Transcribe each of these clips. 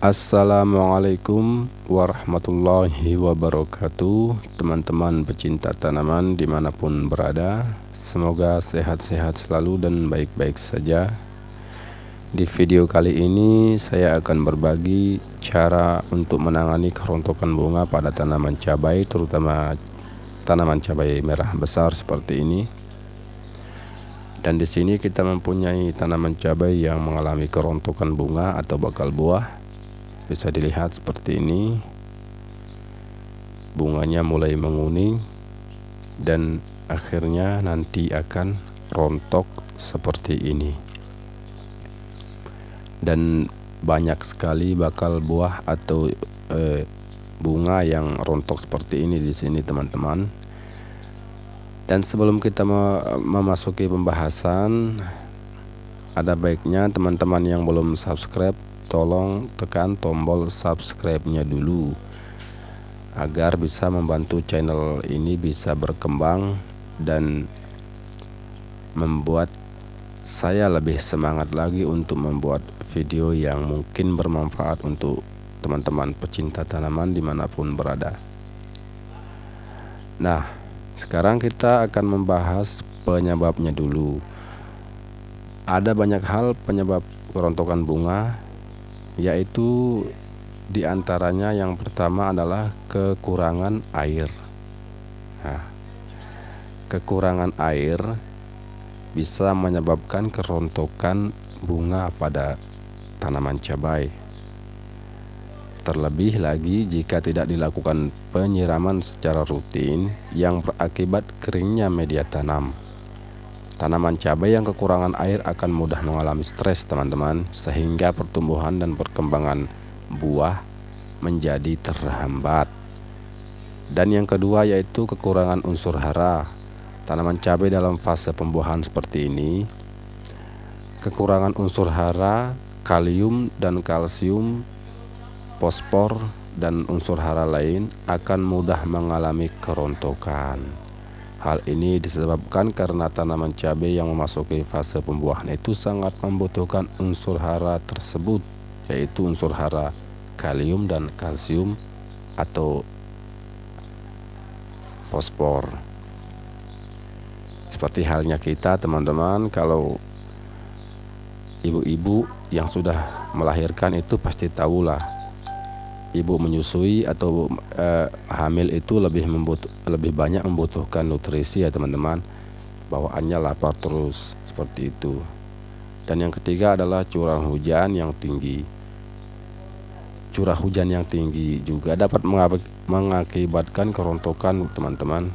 Assalamualaikum warahmatullahi wabarakatuh. Teman-teman pecinta tanaman dimanapun berada, semoga sehat-sehat selalu dan baik-baik saja. Di video kali ini saya akan berbagi cara untuk menangani kerontokan bunga pada tanaman cabai, terutama tanaman cabai merah besar seperti ini. Dan di sini kita mempunyai tanaman cabai yang mengalami kerontokan bunga atau bakal buah. Bisa dilihat seperti ini, bunganya mulai menguning dan akhirnya nanti akan rontok seperti ini. Dan banyak sekali bakal buah atau bunga yang rontok seperti ini di sini, teman-teman. Dan sebelum kita memasuki pembahasan, ada baiknya teman-teman yang belum subscribe tolong tekan tombol subscribe-nya dulu agar bisa membantu channel ini bisa berkembang dan membuat saya lebih semangat lagi untuk membuat video yang mungkin bermanfaat untuk teman-teman pecinta tanaman dimanapun berada. Nah, sekarang kita akan membahas penyebabnya dulu. Ada banyak hal penyebab kerontokan bunga, yaitu diantaranya yang pertama adalah kekurangan air. Nah, kekurangan air bisa menyebabkan kerontokan bunga pada tanaman cabai. Terlebih lagi jika tidak dilakukan penyiraman secara rutin yang berakibat keringnya media tanam. Tanaman cabai yang kekurangan air akan mudah mengalami stres, teman-teman, sehingga pertumbuhan dan perkembangan buah menjadi terhambat. Dan yang kedua yaitu kekurangan unsur hara. Tanaman cabai dalam fase pembuahan seperti ini, kekurangan unsur hara, kalium dan kalsium, fosfor dan unsur hara lain akan mudah mengalami kerontokan. Hal ini disebabkan karena tanaman cabai yang memasuki fase pembuahan itu sangat membutuhkan unsur hara tersebut, yaitu unsur hara kalium dan kalsium atau fosfor. Seperti halnya kita, teman-teman, kalau ibu-ibu yang sudah melahirkan itu pasti tahulah, ibu menyusui atau hamil itu lebih banyak membutuhkan nutrisi ya, teman-teman. Bawaannya lapar terus seperti itu. Dan yang ketiga adalah curah hujan yang tinggi. Curah hujan yang tinggi juga dapat mengakibatkan kerontokan, teman-teman.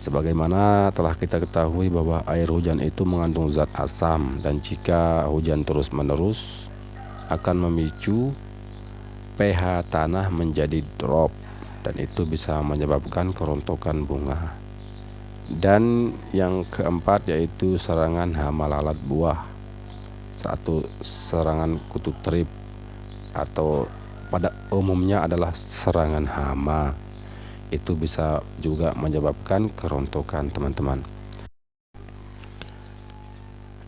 Sebagaimana telah kita ketahui bahwa air hujan itu mengandung zat asam, dan jika hujan terus-menerus akan memicu pH tanah menjadi drop, dan itu bisa menyebabkan kerontokan bunga. Dan yang keempat yaitu serangan hama lalat buah, satu serangan kutu trip atau pada umumnya adalah serangan hama. Itu bisa juga menyebabkan kerontokan, teman-teman.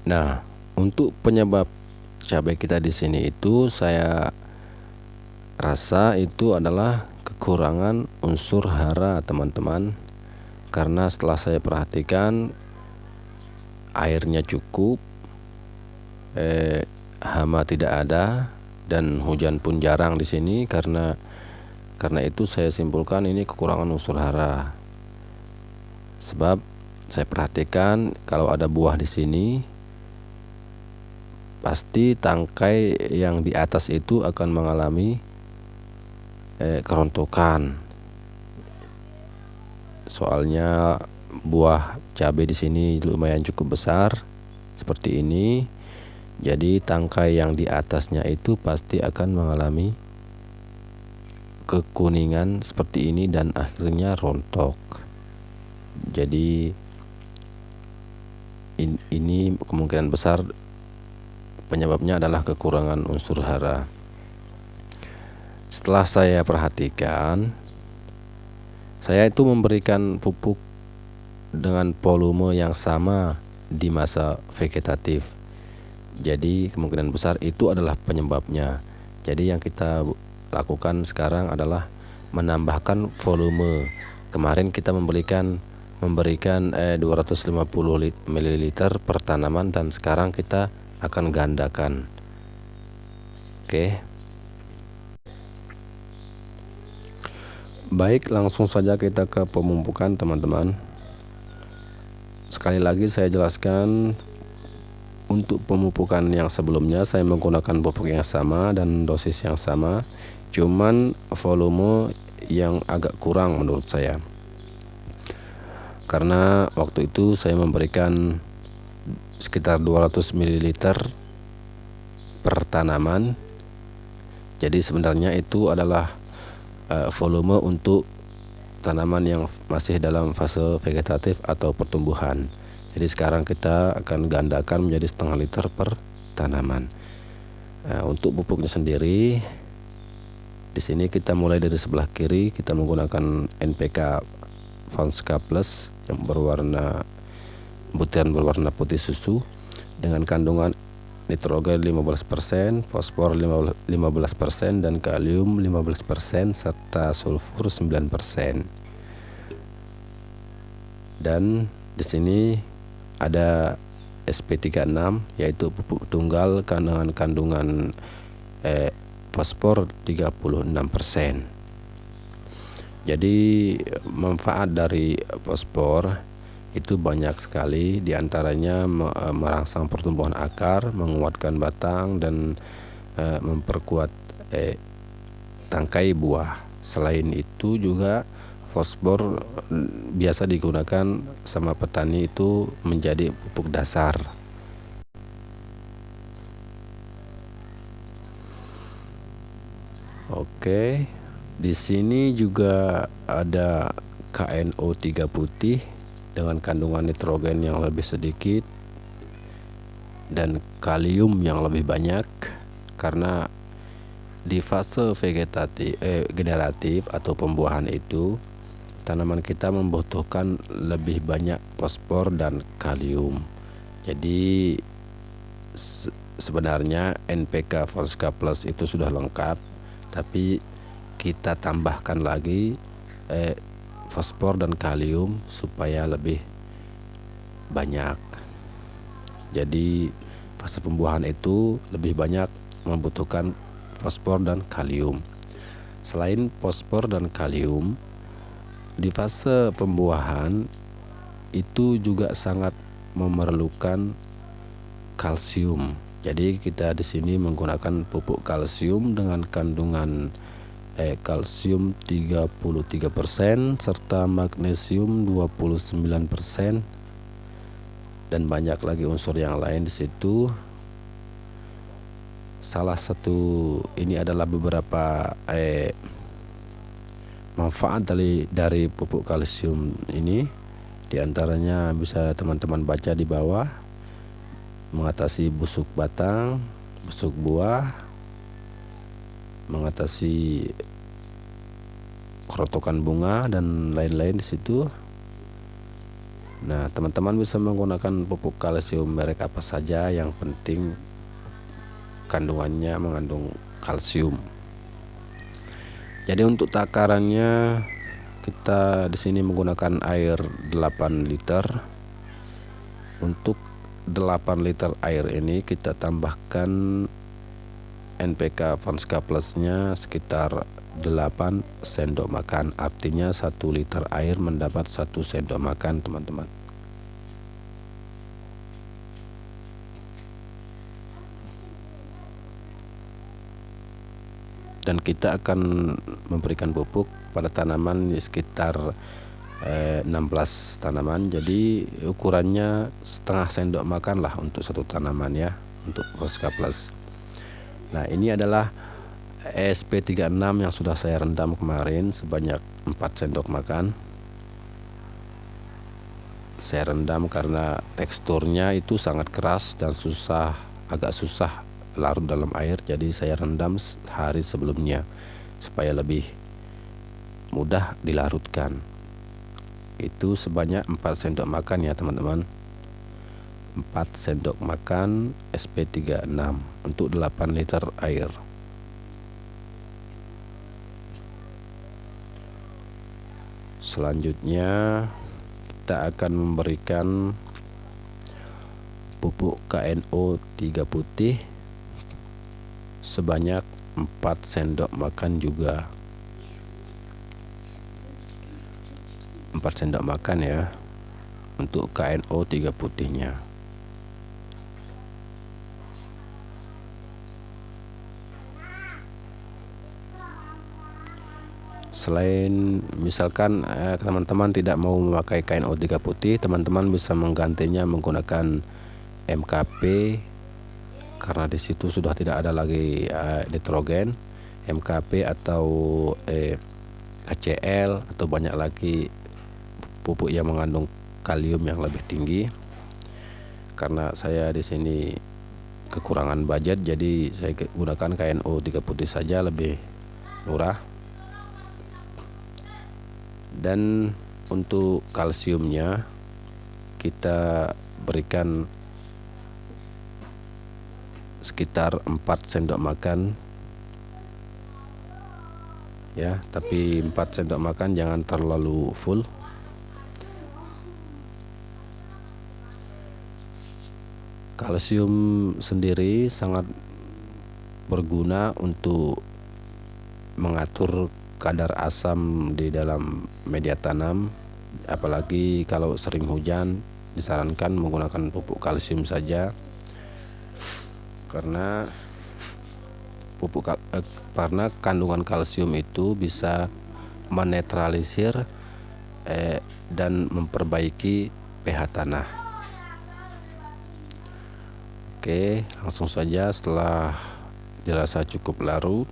Nah, untuk penyebab cabai kita di sini itu saya rasa itu adalah kekurangan unsur hara, teman-teman. Karena setelah saya perhatikan airnya cukup, hama tidak ada, dan hujan pun jarang di sini. Karena itu saya simpulkan ini kekurangan unsur hara. Sebab saya perhatikan kalau ada buah di sini, pasti tangkai yang di atas itu akan mengalami kerontokan. Soalnya buah cabai di sini lumayan cukup besar seperti ini. Jadi tangkai yang di atasnya itu pasti akan mengalami kekuningan seperti ini dan akhirnya rontok. Jadi ini kemungkinan besar penyebabnya adalah kekurangan unsur hara. Setelah saya perhatikan, saya itu memberikan pupuk dengan volume yang sama di masa vegetatif. Jadi kemungkinan besar itu adalah penyebabnya. Jadi yang kita lakukan sekarang adalah menambahkan volume. Kemarin kita memberikan 250 ml per tanaman, dan sekarang kita akan gandakan. Oke. Baik, langsung saja kita ke pemupukan, teman-teman. Sekali lagi saya jelaskan, untuk pemupukan yang sebelumnya saya menggunakan pupuk yang sama dan dosis yang sama, cuman volume yang agak kurang menurut saya. Karena waktu itu saya memberikan sekitar 200 ml per tanaman. Jadi sebenarnya itu adalah volume untuk tanaman yang masih dalam fase vegetatif atau pertumbuhan. Jadi sekarang kita akan gandakan menjadi setengah liter per tanaman. Untuk pupuknya sendiri, di sini kita mulai dari sebelah kiri, kita menggunakan NPK Fonska Plus yang butiran berwarna putih susu dengan kandungan nitrogen 15%, fosfor 15%, dan kalium 15%, serta sulfur 9%. Dan di sini ada SP36, yaitu pupuk tunggal dengan kandungan fosfor 36%. Jadi manfaat dari fosfor itu banyak sekali, diantaranya merangsang pertumbuhan akar, menguatkan batang, dan memperkuat tangkai buah. Selain itu juga fosfor biasa digunakan sama petani itu menjadi pupuk dasar. Oke, di sini juga ada KNO3 putih dengan kandungan nitrogen yang lebih sedikit dan kalium yang lebih banyak, karena di fase generatif atau pembuahan itu tanaman kita membutuhkan lebih banyak fosfor dan kalium. Jadi sebenarnya NPK Fonska Plus itu sudah lengkap, tapi kita tambahkan lagi fosfor dan kalium supaya lebih banyak. Jadi fase pembuahan itu lebih banyak membutuhkan fosfor dan kalium. Selain fosfor dan kalium, di fase pembuahan itu juga sangat memerlukan kalsium. Jadi kita di sini menggunakan pupuk kalsium dengan kandungan kalsium 33%, serta magnesium 29%, dan banyak lagi unsur yang lain di situ. Salah satu ini adalah beberapa manfaat dari pupuk kalsium ini. Di antaranya bisa teman-teman baca di bawah: mengatasi busuk batang, busuk buah, mengatasi kerotokan bunga, dan lain-lain di situ. Nah, teman-teman bisa menggunakan pupuk kalsium merek apa saja, yang penting kandungannya mengandung kalsium. Jadi untuk takarannya kita di sini menggunakan air 8 liter. Untuk 8 liter air ini kita tambahkan NPK Fonska Plusnya sekitar 8 sendok makan. Artinya 1 liter air mendapat 1 sendok makan, teman-teman. Dan kita akan memberikan pupuk pada tanaman di sekitar 16 tanaman. Jadi ukurannya setengah sendok makan lah untuk satu tanaman ya, untuk Fonska Plus. Nah, ini adalah SP36 yang sudah saya rendam kemarin sebanyak 4 sendok makan. Saya rendam karena teksturnya itu sangat keras dan agak susah larut dalam air. Jadi saya rendam hari sebelumnya supaya lebih mudah dilarutkan. Itu sebanyak 4 sendok makan ya, teman-teman. 4 sendok makan SP36 untuk 8 liter air. Selanjutnya kita akan memberikan pupuk KNO 3 putih sebanyak 4 sendok makan juga. 4 sendok makan ya untuk KNO 3 putihnya. Selain misalkan teman-teman tidak mau memakai KNO 3 putih, teman-teman bisa menggantinya menggunakan MKP, karena di situ sudah tidak ada lagi nitrogen. MKP atau KCL atau banyak lagi pupuk yang mengandung kalium yang lebih tinggi. Karena saya di sini kekurangan budget, jadi saya gunakan KNO 3 putih saja, lebih murah. Dan untuk kalsiumnya kita berikan sekitar 4 sendok makan ya, tapi 4 sendok makan jangan terlalu full. Kalsium sendiri sangat berguna untuk mengatur kadar asam di dalam media tanam, apalagi kalau sering hujan. Disarankan menggunakan pupuk kalsium saja, karena karena kandungan kalsium itu bisa menetralisir dan memperbaiki pH tanah. Oke, langsung saja setelah dirasa cukup larut,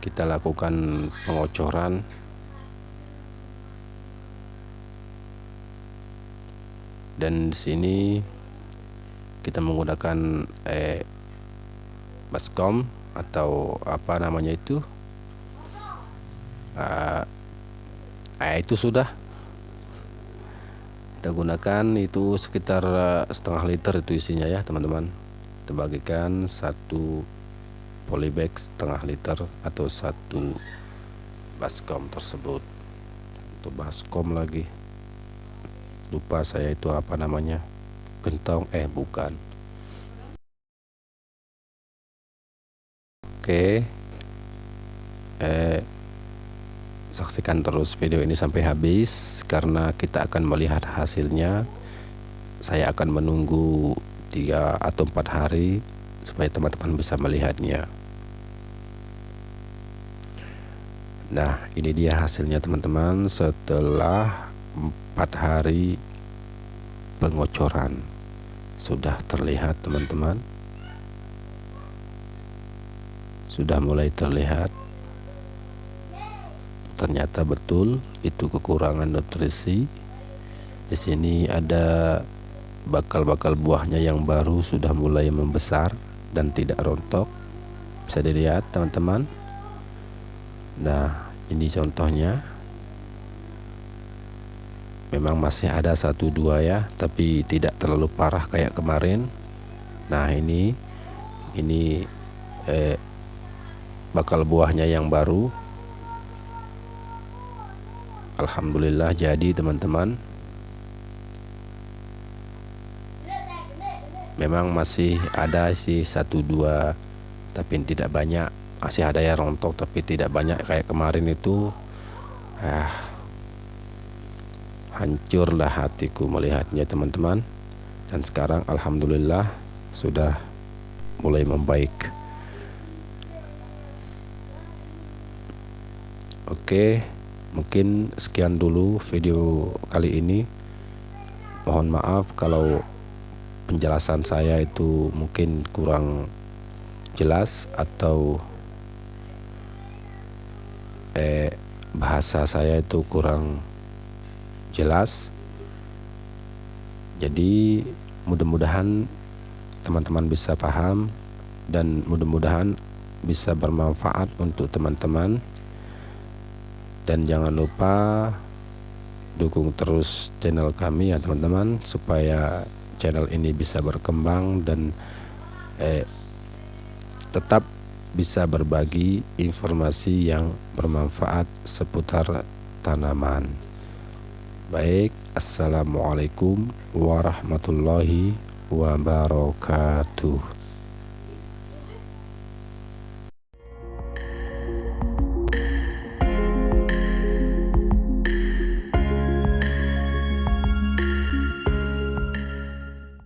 kita lakukan pengocoran. Dan di sini kita menggunakan baskom atau apa namanya itu, itu sudah kita gunakan, itu sekitar setengah liter itu isinya ya teman-teman. Kita bagikan satu polybag setengah liter atau satu baskom tersebut. Untuk baskom lagi lupa saya itu apa namanya, gentong bukan. Oke, saksikan terus video ini sampai habis karena kita akan melihat hasilnya. Saya akan menunggu 3 atau 4 hari supaya teman-teman bisa melihatnya. Nah, ini dia hasilnya teman-teman setelah 4 hari pengocoran. Sudah terlihat teman-teman, sudah mulai terlihat. Ternyata betul itu kekurangan nutrisi. Di sini ada bakal-bakal buahnya yang baru sudah mulai membesar dan tidak rontok, bisa dilihat teman-teman. Nah, ini contohnya. Memang masih ada 1-2 ya, tapi tidak terlalu parah kayak kemarin. Nah, ini bakal buahnya yang baru. Alhamdulillah jadi teman-teman. Memang masih ada sih 1-2, tapi tidak banyak. Masih ada yang rontok tapi tidak banyak kayak kemarin itu. Hancurlah hatiku melihatnya teman-teman. Dan sekarang alhamdulillah sudah mulai membaik. Oke, mungkin sekian dulu video kali ini. Mohon maaf kalau penjelasan saya itu mungkin kurang jelas atau bahasa saya itu kurang jelas. Jadi mudah-mudahan teman-teman bisa paham dan mudah-mudahan bisa bermanfaat untuk teman-teman. Dan jangan lupa dukung terus channel kami ya teman-teman, supaya channel ini bisa berkembang dan tetap bisa berbagi informasi yang bermanfaat seputar tanaman. Baik, assalamualaikum warahmatullahi wabarakatuh.